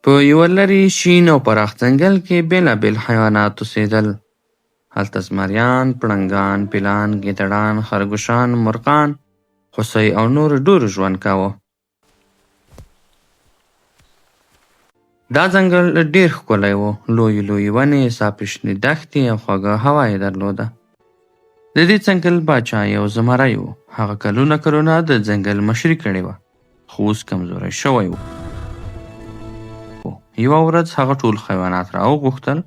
په یوه لرې شین او پراخ ځنګل کې بېلابېل حیوانات اوسېدل. هلته زمریان، پړانګان، پیلان، ګیدړان، خرګوشان، مرغان، هوسۍ او نور ډېر ژوند کاوه. دا ځنګل ډېر ښکلی و. لویې لویې ونې، صافې شنې دښتې او خوږه هوا یې درلوده. د دې ځنګل باچا یو زمری و. هغه کلونه د ځنګل مشري کړې وه، خو اوس کمزوری شوی و. یوه ورځ هغه ټول حیوانات راوغوښتل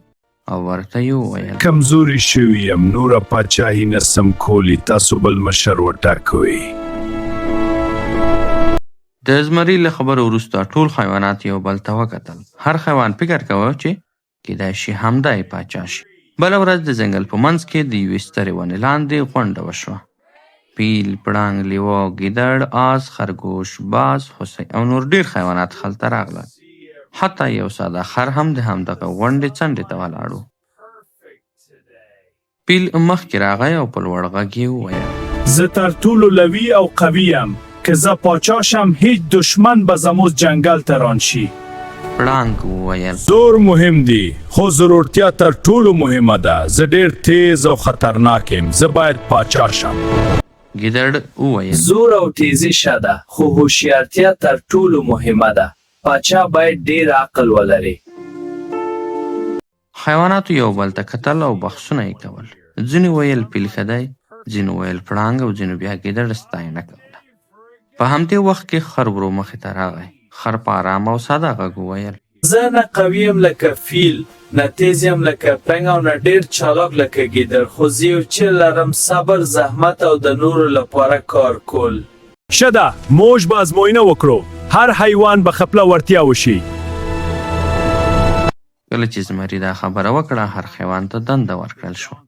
او ورته یې وویل: کمزوری شوی یم، نوره پاچاهي نسم کولی، تاسو بل مشر وټاکئ. د زمري له خبرو وروسته ټول حیوانات یو بل ته وکتل. هر حیوان فکر کوه چې کیدای شي همدا یې پاچا شي. بله ورځ د ځنګل په منځ کې د یوې سترې ونې لاندې غونډه وشوه. پیل، پړانګ، لیوه، ګیدړ، آس، خرګوش، باز، هوسۍ او نور ډېر حیوانات هلته راغلل. حتی یو ساده خر هم د همدغه غونډې څنډې ته ولاړ و. پیل مخکې راغی او په لوړ غږ یې وویل: زه تر ټولو لوی او قوي یم. که زه پاچا شم، هیڅ دشمن به زموږ جنګل ته رانشي. پړانګ وویل: زور مهم دی، خو ضرورتیا تر ټولو مهمه ده. زه ډېر تیز او خطرناک یم، زه باید پاچا شم. ګیدړ وویل: زور او تیزی ښه ده، خو هوښیارتیا تر ټولو مهمه ده. پاچا باید ډېر عقل ولري. حیواناتو یو بل ته کتل او بحثونه یې کول. ځینې ویل پیل ښه دی، ځینې ویل پړانګ او ځینې بیا ګیدړ ستاینه کوله. په همدې وخت کې خر ورو مخې ته راغی. خر په ارام او ساده غږ وویل: زه نه قوي یم لکه فیل، نه تیز یم لکه پړانګ او نه ډېر چالاک لکه ګیدړ، خو زه یو څه لرم: صبر، زحمت او د نورو لپاره کار کول. ښه ده، موږ به ازموینه وکړو. هر حیوان به خپله وړتیا وشي. کله چې زمري دا خبره وکړه، هر حیوان ته دنده ورکړل شوه.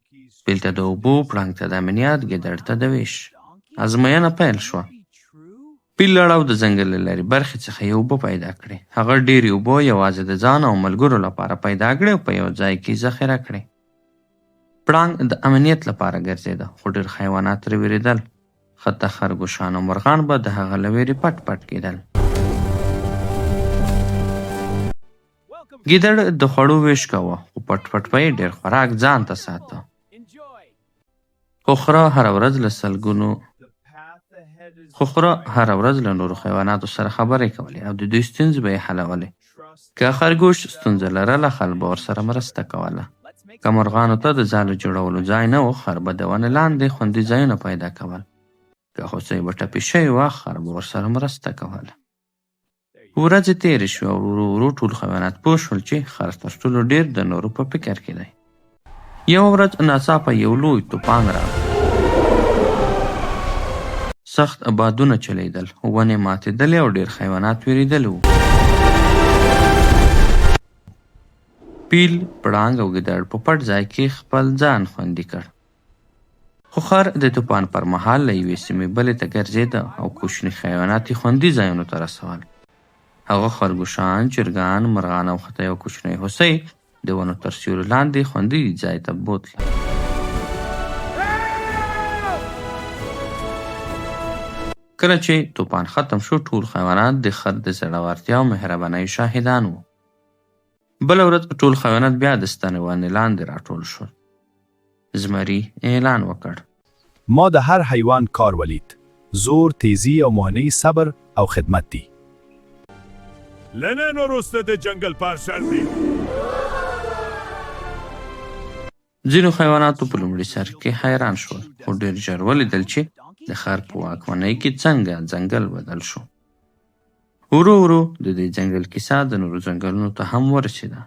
پیل ته د اوبو، پړانګ ته د امنیت، ګیدړ ته د ویش. ازموینه پیل شوه. پیل لاړ او د ځنګل له لرې برخې څخه یې اوبه پیدا کړې. هغه ډېرې اوبه یوازې د ځان او ملګرو لپاره پیدا کړې او په یو ځای کې ذخیره کړې. پړانګ د امنیت لپاره ګرځېده، خو ډېر حیوانات ترې وېرېدل. حتی خرګوشان او مرغان به د هغه له وېرې پټ پټ کېدل. ګیدړ د خوړو ویش کوه، خو پټ پټ به یې ډېر خوراک ځان ته ساته. خو خره هره ورځ له نورو حیواناتو سره خبرې کولې او د دوی ستونزې به یې حلولې. که خرګوش ستونزه لرله، خر به ورسره مرسته کوله. که مرغانو ته د ځالو جوړولو ځای نه و، خر به د ونې لاندې خوندي ځایونه پیدا کول. که هوسۍ به ټپي شوې وه، خر به ورسره مرسته کوله. ورځې تېرې شوې او ورو ورو ټول حیوانات پوه شول چې خر تر ټولو ډېر د نورو په فکر کې دی. یوه ورځ ناڅاپه یو لوی طوفان راغی. سخت بادونه چلیدل، ونې ماتېدلې او ډېر حیوانات وېرېدلي وو. پیل، پړانګ او ګیدړ په پټ ځای کې خپل ځان خوندي کړ. خو خر د طوفان پر مهال له یوې سیمې بلې ته ګرځېده او کوچني حیوانات یې خوندي ځایونو ته رسول. هغه خرګوشان، چرګان، مرغان او حتی یو کوچنی هوسۍ د ونو تر سیوري لاندې خوندي ځای ته بوتله. کله چې طوفان ختم شو، ټول حیوانات د خر د زړورتیا او مهربانۍ شاهدان وو. بله ورځ ټول حیوانات بیا د ستنې ونې لاندې راټول شول. زمري اعلان وکړ: ما د هر حیوان کار ولید. زور، تیزی او مهنی، صبر او خدمت دی. لنن وروسته د جنګل پارشل دی. ځینو حیواناتو په لومړي سر کې حیران شول، خو ډېر ژر ولیدل چې د خر په واکمنۍ کې څنګه ځنګل بدل شو. ورو ورو د دې ځنګل کیسه د نورو ځنګلونو ته هم ورسېده.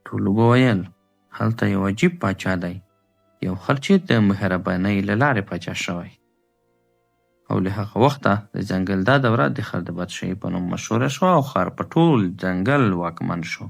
ټولو به ویل: هلته یو عجیب پاچا دی، یو خر چې د مهربانۍ له لارې پاچا شوی. او له هغه وخته د ځنګل دا دوره د خر د بادشاهۍ په نوم مشهوره شوه او خر په ټول ځنګل واکمن شو.